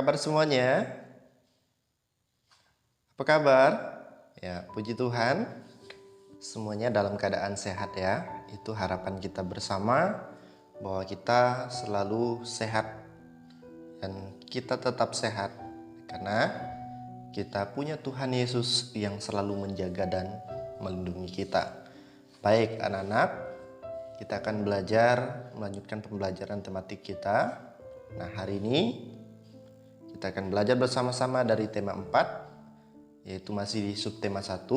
kabar semuanya? Apa kabar? Ya, puji Tuhan, semuanya dalam keadaan sehat ya. Itu harapan kita bersama, bahwa kita selalu sehat dan kita tetap sehat karena kita punya Tuhan Yesus yang selalu menjaga dan melindungi kita. Baik anak-anak, kita akan melanjutkan pembelajaran tematik kita. Nah, hari ini kita akan belajar bersama-sama dari tema 4, yaitu masih di subtema 1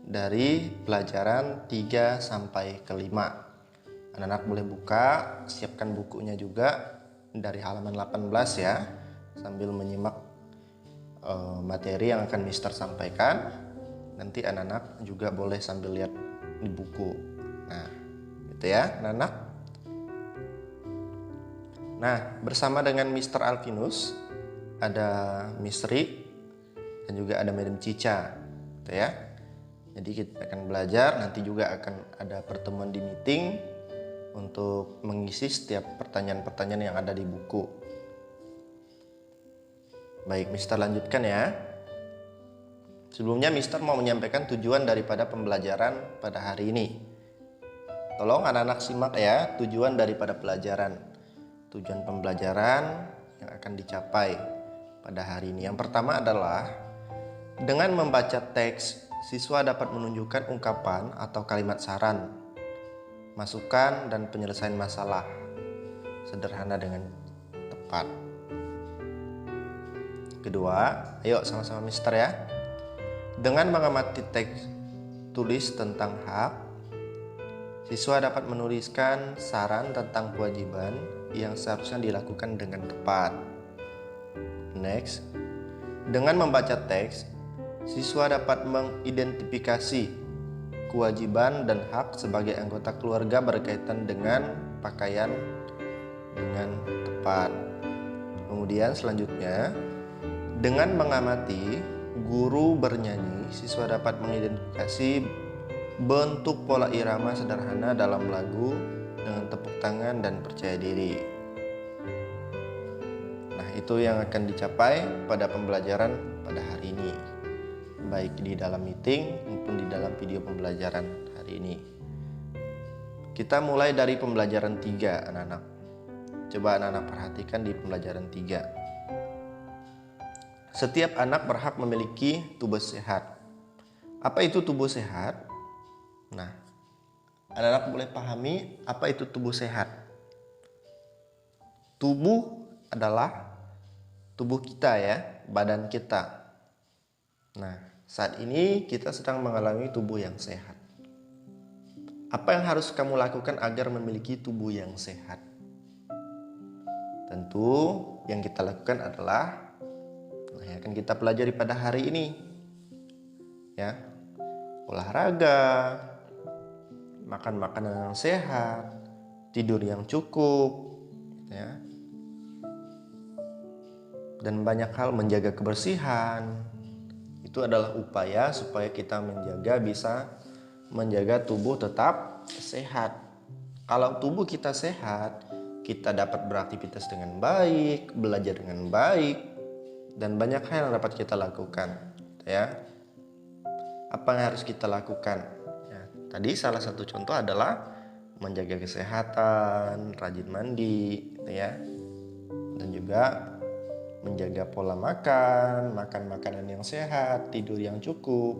dari pelajaran 3 sampai ke 5. Anak-anak boleh buka, siapkan bukunya juga dari halaman 18 ya, sambil menyimak materi yang akan Mister sampaikan. Nanti anak-anak juga boleh sambil lihat di buku. Nah, gitu ya anak-anak. Nah, bersama dengan Mister Alvinus, ada Miss Ri, dan juga ada Madam Cica, gitu ya. Jadi kita akan belajar, nanti juga akan ada pertemuan di meeting untuk mengisi setiap pertanyaan-pertanyaan yang ada di buku. Baik, Mister lanjutkan ya. Sebelumnya Mister mau menyampaikan tujuan daripada pembelajaran pada hari ini. Tolong anak-anak simak ya, tujuan daripada pelajaran. Tujuan pembelajaran yang akan dicapai pada hari ini. Yang pertama adalah dengan membaca teks, siswa dapat menunjukkan ungkapan atau kalimat saran, masukan, dan penyelesaian masalah sederhana dengan tepat. Kedua, ayo sama-sama Mister ya. Dengan mengamati teks tulis tentang hak, siswa dapat menuliskan saran tentang kewajiban yang seharusnya dilakukan dengan tepat. Next, dengan membaca teks, siswa dapat mengidentifikasi kewajiban dan hak sebagai anggota keluarga berkaitan dengan pakaian dengan tepat. Kemudian selanjutnya, dengan mengamati guru bernyanyi, siswa dapat mengidentifikasi bentuk pola irama sederhana dalam lagu dengan tepuk tangan dan percaya diri. Nah, itu yang akan dicapai pada pembelajaran pada hari ini, baik di dalam meeting maupun di dalam video pembelajaran hari ini. Kita mulai dari pembelajaran 3, anak-anak. Coba anak-anak perhatikan di pembelajaran 3. Setiap anak berhak memiliki tubuh sehat. Apa itu tubuh sehat? Nah, anak-anak boleh pahami apa itu tubuh sehat. Tubuh adalah tubuh kita ya, badan kita. Nah, saat ini kita sedang mengalami tubuh yang sehat. Apa yang harus kamu lakukan agar memiliki tubuh yang sehat? Tentu yang kita lakukan adalah yang akan kita pelajari pada hari ini ya, olahraga, makan makanan yang sehat, tidur yang cukup ya, dan banyak hal, menjaga kebersihan. Itu adalah upaya supaya kita bisa menjaga tubuh tetap sehat. Kalau tubuh kita sehat, kita dapat beraktivitas dengan baik, belajar dengan baik, dan banyak hal yang dapat kita lakukan ya. Apa yang harus kita lakukan ya, tadi salah satu contoh adalah menjaga kesehatan, rajin mandi ya, dan juga menjaga pola makan makanan yang sehat, tidur yang cukup,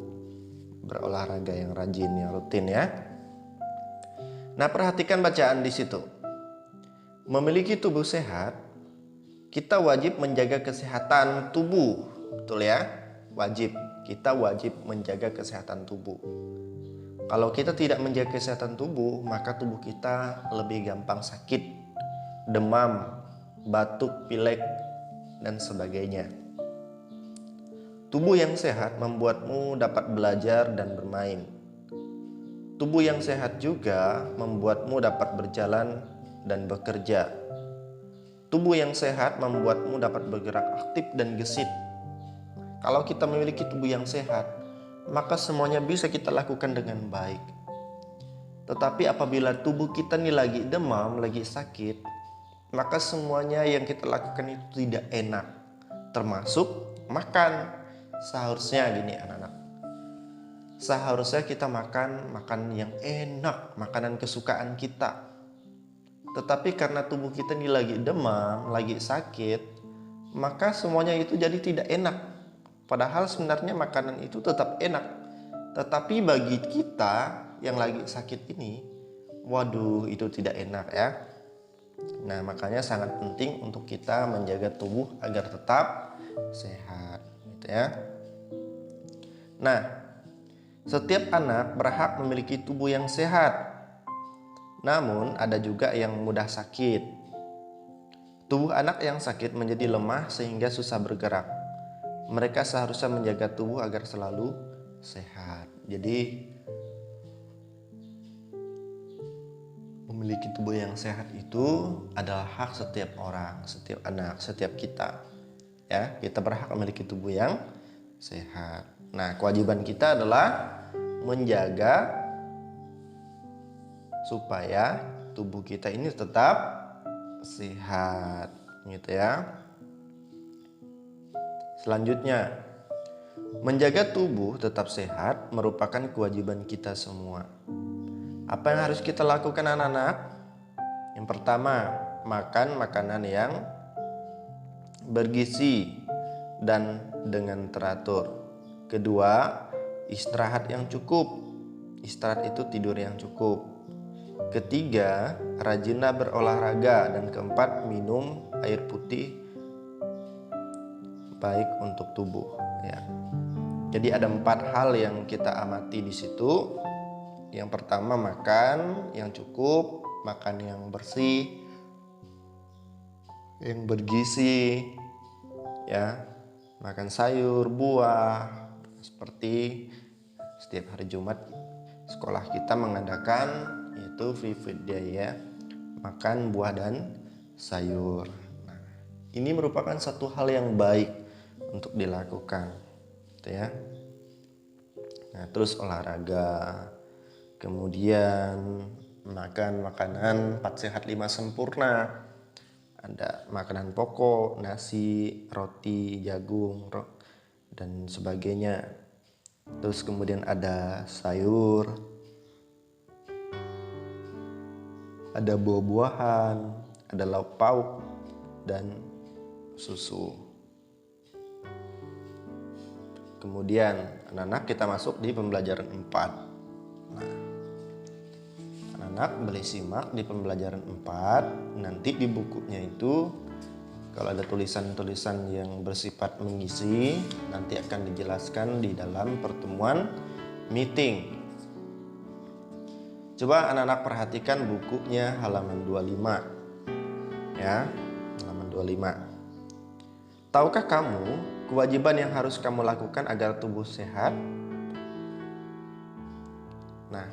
berolahraga yang rajin, yang rutin ya. Nah, perhatikan bacaan di situ. Memiliki tubuh sehat, kita wajib menjaga kesehatan tubuh. Betul ya? Wajib. Kita wajib menjaga kesehatan tubuh. Kalau kita tidak menjaga kesehatan tubuh, maka tubuh kita lebih gampang sakit, demam, batuk, pilek, dan sebagainya. Tubuh yang sehat membuatmu dapat belajar dan bermain. Tubuh yang sehat juga membuatmu dapat berjalan dan bekerja. Tubuh yang sehat membuatmu dapat bergerak aktif dan gesit. Kalau kita memiliki tubuh yang sehat, maka semuanya bisa kita lakukan dengan baik. Tetapi apabila tubuh kita ini lagi demam, lagi sakit, maka semuanya yang kita lakukan itu tidak enak. termasuk makan. Seharusnya gini anak-anak, seharusnya kita makan yang enak, makanan kesukaan kita. Tetapi karena tubuh kita ini lagi demam, lagi sakit, maka semuanya itu jadi tidak enak. Padahal sebenarnya makanan itu tetap enak. Tetapi bagi kita yang lagi sakit ini, waduh, itu tidak enak ya. Nah, makanya sangat penting untuk kita menjaga tubuh agar tetap sehat, gitu ya. Nah, setiap anak berhak memiliki tubuh yang sehat. Namun, ada juga yang mudah sakit. Tubuh anak yang sakit menjadi lemah sehingga susah bergerak. Mereka seharusnya menjaga tubuh agar selalu sehat. Jadi, memiliki tubuh yang sehat itu adalah hak setiap orang, setiap anak, setiap kita. Ya, kita berhak memiliki tubuh yang sehat. Nah, kewajiban kita adalah menjaga supaya tubuh kita ini tetap sehat, gitu ya. Selanjutnya, menjaga tubuh tetap sehat merupakan kewajiban kita semua. Apa yang harus kita lakukan anak-anak? Yang pertama, makan makanan yang bergizi dan dengan teratur. Kedua, istirahat yang cukup. Istirahat itu tidur yang cukup. Ketiga, rajinlah berolahraga. Dan keempat, minum air putih baik untuk tubuh. Ya. Jadi ada 4 hal yang kita amati di situ. Yang pertama, makan yang cukup, makan yang bersih, yang bergizi, ya, makan sayur, buah. Seperti setiap hari Jumat sekolah kita mengadakan yaitu free food day ya, makan buah dan sayur. Nah, ini merupakan satu hal yang baik untuk dilakukan, gitu ya. Nah, terus olahraga, kemudian makan makanan 4 sehat 5 sempurna. Ada makanan pokok, nasi, roti, jagung, dan sebagainya. Terus kemudian ada sayur, ada buah-buahan, ada lauk pauk, dan susu. Kemudian anak-anak kita masuk di pembelajaran 4. Nah, anak-anak boleh simak di pembelajaran 4. Nanti di bukunya itu kalau ada tulisan-tulisan yang bersifat mengisi, nanti akan dijelaskan di dalam pertemuan meeting. Coba anak-anak perhatikan bukunya halaman 25. Ya, halaman 25. Tahukah kamu kewajiban yang harus kamu lakukan agar tubuh sehat? Nah,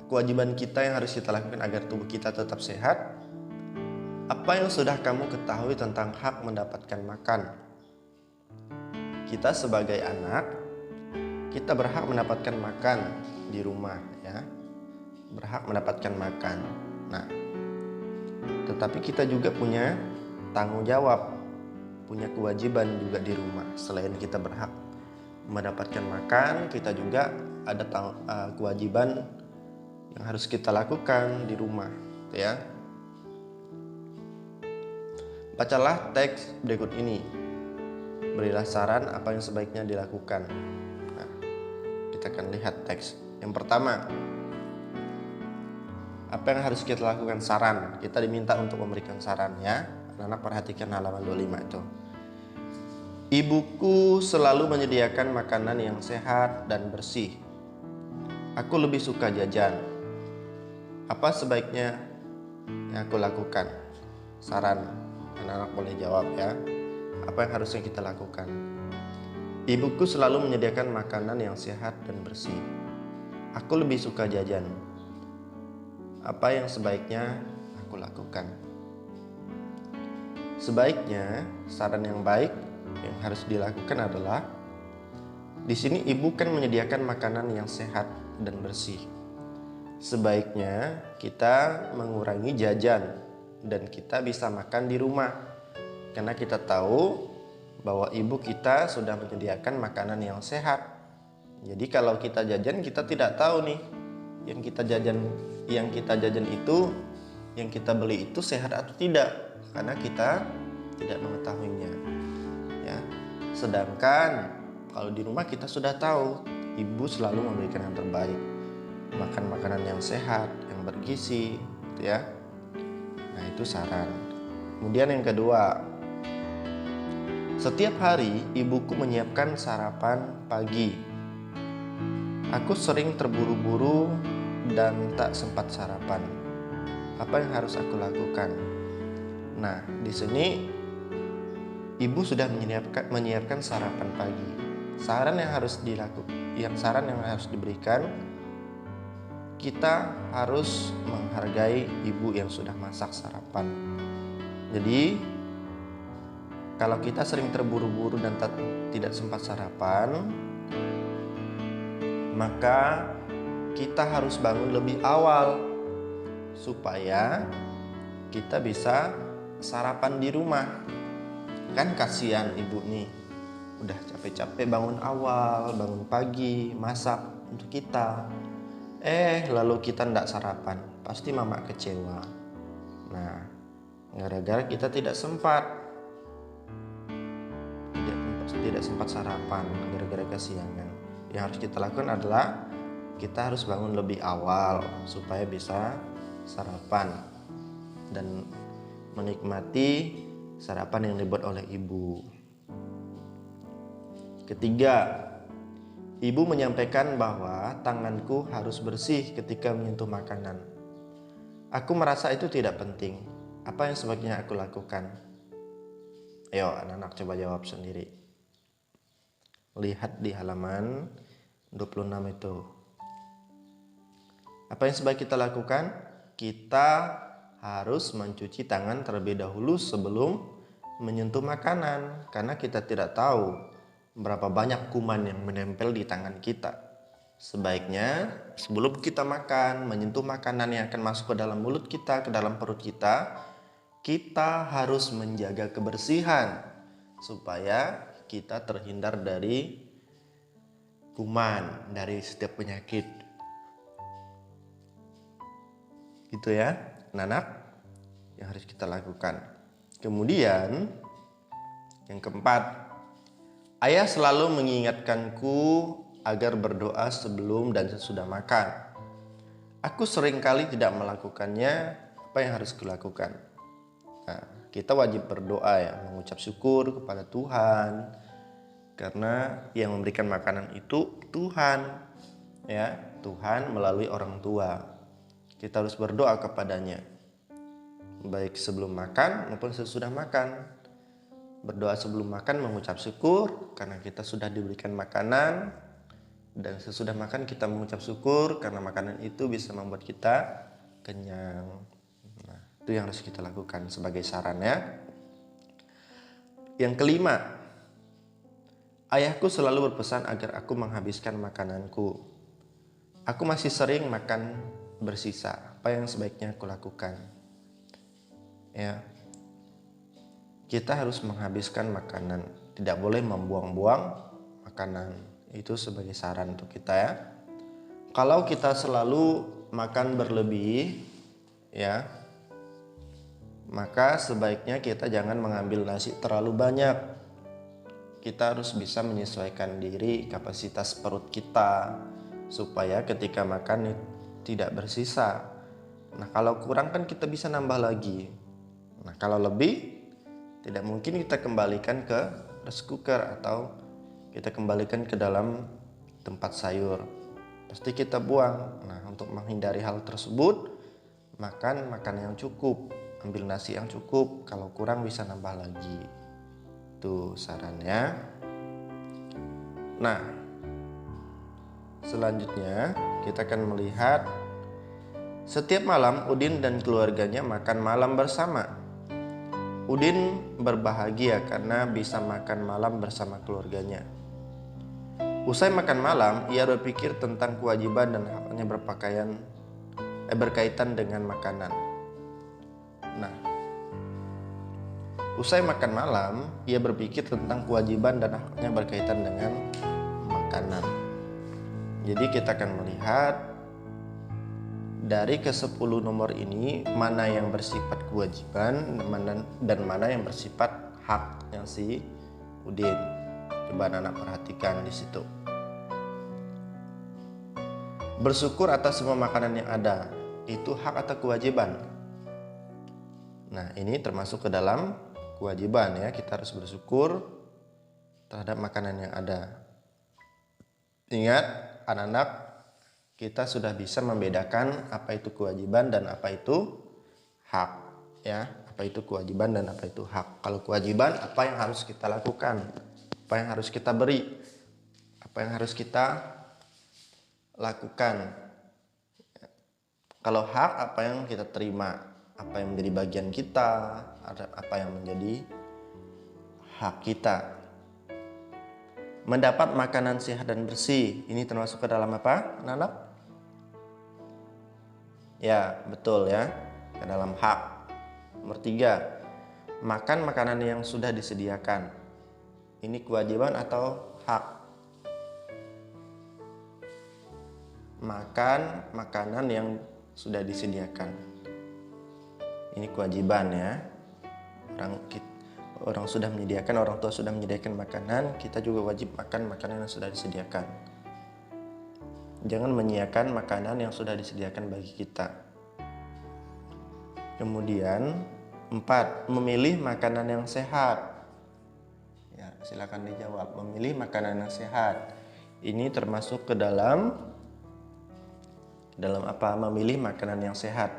kewajiban kita yang harus kita lakukan agar tubuh kita tetap sehat. Apa yang sudah kamu ketahui tentang hak mendapatkan makan? Kita sebagai anak, kita berhak mendapatkan makan di rumah ya. Berhak mendapatkan makan. Nah, tetapi kita juga punya tanggung jawab, punya kewajiban juga di rumah. Selain kita berhak mendapatkan makan, kita juga ada kewajiban yang harus kita lakukan di rumah, ya. Bacalah teks berikut ini. Berilah saran apa yang sebaiknya dilakukan. Nah, kita akan lihat teks. Yang pertama, apa yang harus kita lakukan? Saran. Kita diminta untuk memberikan saran ya. Anak-anak perhatikan halaman 25 itu. Ibuku selalu menyediakan makanan yang sehat dan bersih. Aku lebih suka jajan. Apa sebaiknya yang aku lakukan? Saran. Anak-anak boleh jawab ya. Apa yang harusnya kita lakukan? Ibuku selalu menyediakan makanan yang sehat dan bersih. Aku lebih suka jajan. Apa yang sebaiknya aku lakukan? Sebaiknya saran yang baik yang harus dilakukan adalah di sini ibu kan menyediakan makanan yang sehat dan bersih. Sebaiknya kita mengurangi jajan dan kita bisa makan di rumah. Karena kita tahu bahwa ibu kita sudah menyediakan makanan yang sehat. Jadi kalau kita jajan, kita tidak tahu nih yang kita jajan itu, yang kita beli itu sehat atau tidak, karena kita tidak mengetahuinya. Ya. Sedangkan kalau di rumah kita sudah tahu, ibu selalu memberikan yang terbaik, makan makanan yang sehat, yang bergizi, gitu ya. Nah, itu saran. Kemudian yang kedua, setiap hari ibuku menyiapkan sarapan pagi. Aku sering terburu-buru dan tak sempat sarapan. Apa yang harus aku lakukan? Nah, di sini ibu sudah menyiapkan sarapan pagi. Saran yang harus diberikan, kita harus menghargai ibu yang sudah masak sarapan. Jadi kalau kita sering terburu-buru dan tidak sempat sarapan, maka kita harus bangun lebih awal supaya kita bisa sarapan di rumah. Kan kasihan ibu nih, udah capek-capek bangun awal, bangun pagi, masak untuk kita. Lalu kita tidak sarapan, pasti mama kecewa. Nah, gara-gara kita tidak sempat sarapan, gara-gara kesiangan. Yang harus kita lakukan adalah kita harus bangun lebih awal supaya bisa sarapan dan menikmati sarapan yang dibuat oleh ibu. Ketiga, ibu menyampaikan bahwa tanganku harus bersih ketika menyentuh makanan. Aku merasa itu tidak penting. Apa yang sebaiknya aku lakukan? Ayo anak-anak coba jawab sendiri. Lihat di halaman 26 itu. Apa yang sebaik kita lakukan? Kita harus mencuci tangan terlebih dahulu sebelum menyentuh makanan, karena kita tidak tahu berapa banyak kuman yang menempel di tangan kita. Sebaiknya sebelum kita makan, menyentuh makanan yang akan masuk ke dalam mulut kita, ke dalam perut kita, kita harus menjaga kebersihan supaya kita terhindar dari kuman, dari setiap penyakit. Gitu ya, anak-anak, yang harus kita lakukan. Kemudian yang keempat, ayah selalu mengingatkanku agar berdoa sebelum dan sesudah makan. Aku seringkali tidak melakukannya. Apa yang harus kulakukan? Nah, kita wajib berdoa ya, mengucap syukur kepada Tuhan, karena yang memberikan makanan itu Tuhan, ya, Tuhan melalui orang tua. Kita harus berdoa kepadanya, baik sebelum makan maupun sesudah makan. Berdoa sebelum makan mengucap syukur karena kita sudah diberikan makanan, dan sesudah makan kita mengucap syukur karena makanan itu bisa membuat kita kenyang. Nah, itu yang harus kita lakukan sebagai saran ya. Yang kelima, ayahku selalu berpesan agar aku menghabiskan makananku. Aku masih sering makan bersisa. Apa yang sebaiknya aku lakukan? Ya, kita harus menghabiskan makanan, tidak boleh membuang-buang makanan. Itu sebagai saran untuk kita ya. Kalau kita selalu makan berlebih, ya, maka sebaiknya kita jangan mengambil nasi terlalu banyak. Kita harus bisa menyesuaikan diri kapasitas perut kita supaya ketika makan tidak bersisa. Nah, kalau kurang kan kita bisa nambah lagi. Nah, kalau lebih, tidak mungkin kita kembalikan ke rice cooker atau kita kembalikan ke dalam tempat sayur. Pasti kita buang. Nah, untuk menghindari hal tersebut, makan yang cukup, ambil nasi yang cukup. Kalau kurang bisa nambah lagi. Itu sarannya. Nah, selanjutnya kita akan melihat setiap malam Udin dan keluarganya makan malam bersama. Udin berbahagia karena bisa makan malam bersama keluarganya. Usai makan malam, ia berpikir tentang kewajiban dan haknya berkaitan dengan makanan. Nah, Usai makan malam, ia berpikir tentang kewajiban dan haknya berkaitan dengan makanan. Jadi kita akan melihat dari ke-10 nomor ini mana yang bersifat kewajiban dan mana yang bersifat haknya si Udin. Coba anak perhatikan di situ. Bersyukur atas semua makanan yang ada, itu hak atau kewajiban? Nah, ini termasuk ke dalam kewajiban ya. Kita harus bersyukur terhadap makanan yang ada. Ingat anak-anak, kita sudah bisa membedakan apa itu kewajiban dan apa itu hak ya. Apa itu kewajiban dan apa itu hak. Kalau kewajiban, apa yang harus kita lakukan, apa yang harus kita beri, apa yang harus kita lakukan. Kalau hak, apa yang kita terima, apa yang menjadi bagian kita, apa yang menjadi hak kita. Mendapat makanan sehat dan bersih, ini termasuk ke dalam apa, anak-anak? Ya, betul ya, ke dalam hak. Nomor 3, makan makanan yang sudah disediakan. Ini kewajiban atau hak? Makan makanan yang sudah disediakan. Ini kewajiban ya. Orang sudah menyediakan, orang tua sudah menyediakan makanan, kita juga wajib makan makanan yang sudah disediakan. Jangan menyiapkan makanan yang sudah disediakan bagi kita. Kemudian 4, memilih makanan yang sehat. Ya, silakan dijawab. Memilih makanan yang sehat. Ini termasuk ke dalam apa? Memilih makanan yang sehat.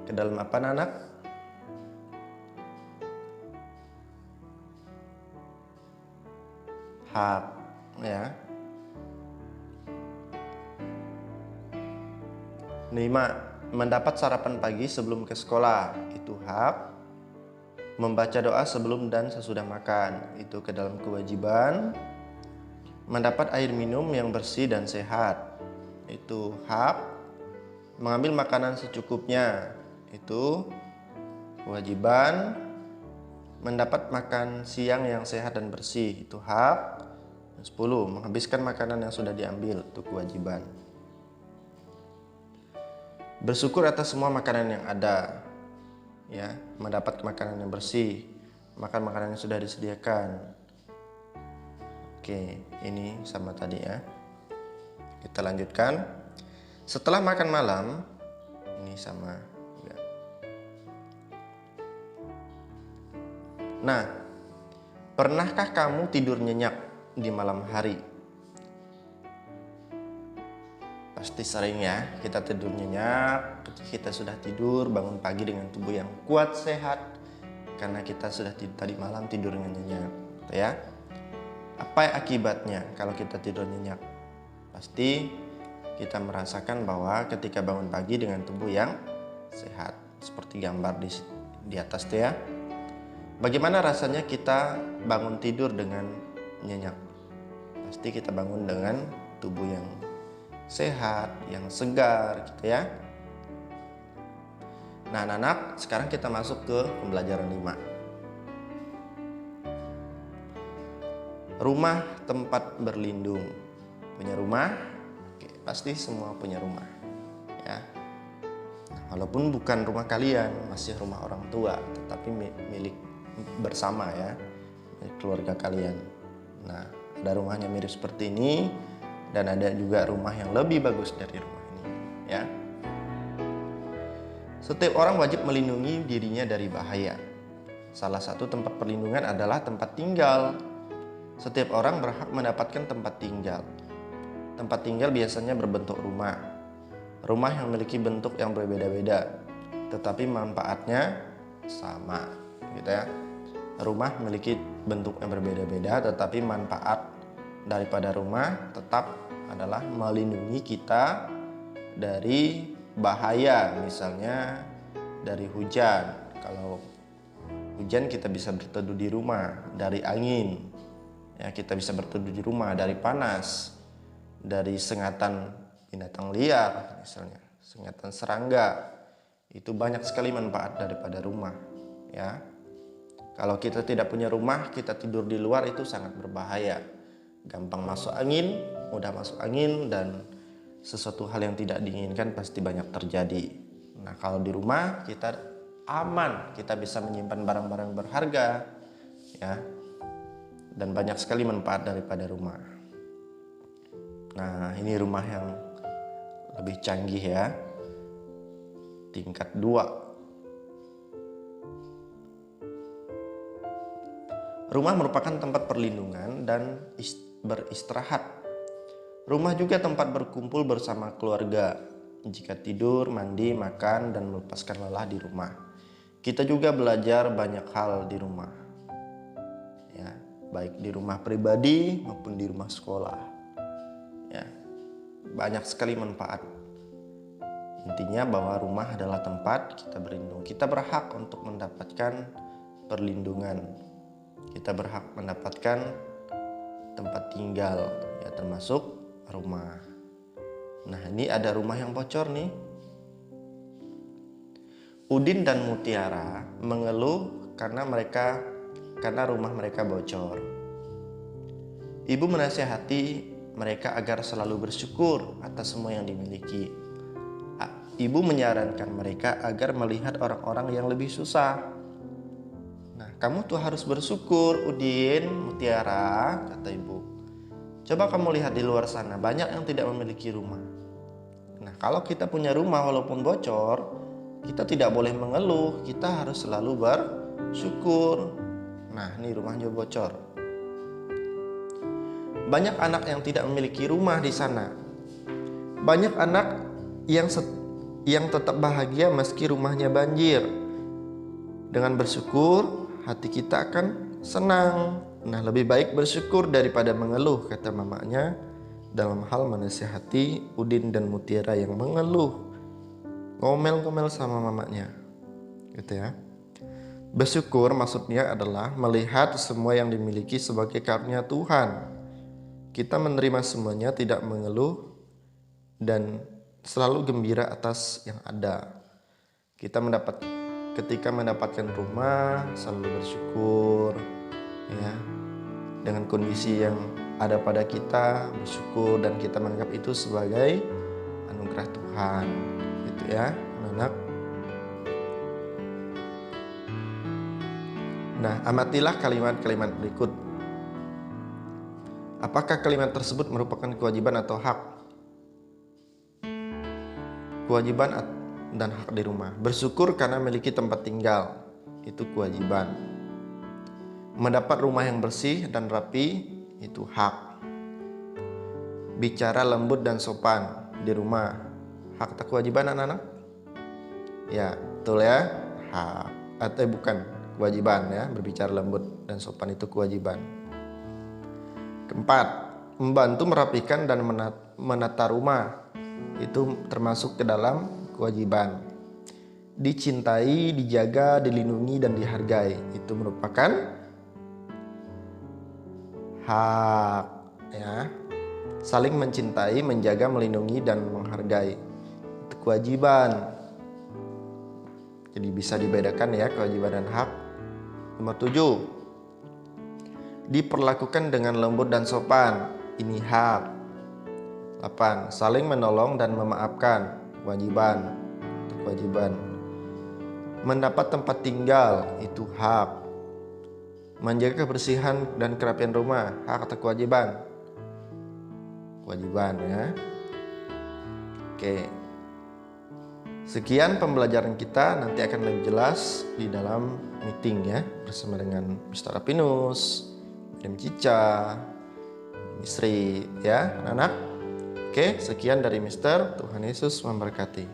Ke dalam apa, anak? Hak ya. 5, mendapat sarapan pagi sebelum ke sekolah, itu hak. Membaca doa sebelum dan sesudah makan, itu ke dalam kewajiban. Mendapat air minum yang bersih dan sehat, itu hak. Mengambil makanan secukupnya, itu kewajiban. Mendapat makan siang yang sehat dan bersih, itu hak. 10, menghabiskan makanan yang sudah diambil, itu kewajiban. Bersyukur atas semua makanan yang ada ya. Mendapat makanan yang bersih, makan makanan yang sudah disediakan. Oke, ini sama tadi ya. Kita lanjutkan. Setelah makan malam, ini sama juga. Nah, pernahkah kamu tidur nyenyak di malam hari? Pasti sering ya, kita tidur nyenyak. Kita sudah tidur, bangun pagi dengan tubuh yang kuat, sehat, karena kita sudah tadi malam tidur dengan nyenyak, ya. Apa akibatnya kalau kita tidur nyenyak? Pasti kita merasakan bahwa ketika bangun pagi dengan tubuh yang sehat, seperti gambar di atas itu ya. Bagaimana rasanya kita bangun tidur dengan nyenyak? Pasti kita bangun dengan tubuh yang sehat, yang segar gitu ya. Nah anak-anak, sekarang kita masuk ke pembelajaran 5. Rumah tempat berlindung. Punya rumah? Oke, pasti semua punya rumah ya. Walaupun bukan rumah kalian, masih rumah orang tua, tetapi milik bersama ya, milik keluarga kalian. Nah, ada rumahnya mirip seperti ini, dan ada juga rumah yang lebih bagus dari rumah ini ya. Setiap orang wajib melindungi dirinya dari bahaya. Salah satu tempat perlindungan adalah tempat tinggal. Setiap orang berhak mendapatkan tempat tinggal. Tempat tinggal biasanya berbentuk rumah. Rumah yang memiliki bentuk yang berbeda-beda, tetapi manfaatnya sama gitu ya. Rumah memiliki bentuk yang berbeda-beda, tetapi manfaat daripada rumah tetap adalah melindungi kita dari bahaya, misalnya dari hujan. Kalau hujan kita bisa berteduh di rumah, dari angin ya, kita bisa berteduh di rumah, dari panas, dari sengatan binatang liar misalnya, sengatan serangga. Itu banyak sekali manfaat daripada rumah ya. Kalau kita tidak punya rumah, kita tidur di luar itu sangat berbahaya. Gampang masuk angin, mudah masuk angin, dan sesuatu hal yang tidak diinginkan pasti banyak terjadi. Nah, kalau di rumah kita aman, kita bisa menyimpan barang-barang berharga, ya, dan banyak sekali manfaat daripada rumah. Nah, ini rumah yang lebih canggih ya, tingkat 2. Rumah merupakan tempat perlindungan dan beristirahat. Rumah juga tempat berkumpul bersama keluarga. Jika tidur, mandi, makan, dan melepaskan lelah di rumah. Kita juga belajar banyak hal di rumah. Ya, baik di rumah pribadi maupun di rumah sekolah. Ya, banyak sekali manfaat. Intinya bahwa rumah adalah tempat kita berlindung. Kita berhak untuk mendapatkan perlindungan. Kita berhak mendapatkan tempat tinggal, ya, termasuk rumah. Nah, ini ada rumah yang bocor nih. Udin dan Mutiara mengeluh karena rumah mereka bocor. Ibu menasihati mereka agar selalu bersyukur atas semua yang dimiliki. Ibu menyarankan mereka agar melihat orang-orang yang lebih susah. Kamu tuh harus bersyukur, Udin, Mutiara, kata ibu. Coba kamu lihat di luar sana, banyak yang tidak memiliki rumah. Nah, kalau kita punya rumah walaupun bocor, kita tidak boleh mengeluh, kita harus selalu bersyukur. Nah, ini rumahnya bocor. Banyak anak yang tidak memiliki rumah di sana. Banyak anak yang tetap bahagia meski rumahnya banjir. Dengan bersyukur, hati kita akan senang. Nah, lebih baik bersyukur daripada mengeluh, kata mamanya dalam hal menasihati Udin dan Mutiara yang mengeluh, ngomel-ngomel sama mamanya, gitu ya. Bersyukur maksudnya adalah melihat semua yang dimiliki sebagai karunia Tuhan. Kita menerima semuanya, tidak mengeluh, dan selalu gembira atas yang ada. Ketika mendapatkan rumah, selalu bersyukur, ya, dengan kondisi yang ada pada kita, bersyukur, dan kita menganggap itu sebagai anugerah Tuhan, gitu ya, anak. Nah, amatilah kalimat-kalimat berikut. Apakah kalimat tersebut merupakan kewajiban atau hak? Kewajiban dan hak di rumah. Bersyukur karena memiliki tempat tinggal, itu kewajiban. Mendapat rumah yang bersih dan rapi, itu hak. Bicara lembut dan sopan di rumah, hak atau kewajiban anak-anak? Ya, betul ya, hak. Atau bukan, kewajiban ya, berbicara lembut dan sopan itu kewajiban. Keempat, membantu merapikan dan menata rumah, itu termasuk ke dalam kewajiban. Dicintai, dijaga, dilindungi, dan dihargai, itu merupakan hak, ya. Saling mencintai, menjaga, melindungi, dan menghargai, itu kewajiban. Jadi bisa dibedakan ya kewajiban dan hak. Nomor 7, diperlakukan dengan lembut dan sopan, ini hak. 8, saling menolong dan memaafkan, kewajiban, itu kewajiban. Mendapat tempat tinggal, itu hak. Menjaga kebersihan dan kerapian rumah, hak atau kewajiban? Kewajiban ya. Oke. Sekian pembelajaran kita, nanti akan lebih jelas di dalam meeting ya, bersama dengan Mr. Apinus, Madam Cica, Misri ya, anak-anak. Oke, sekian dari Mister. Tuhan Yesus memberkati.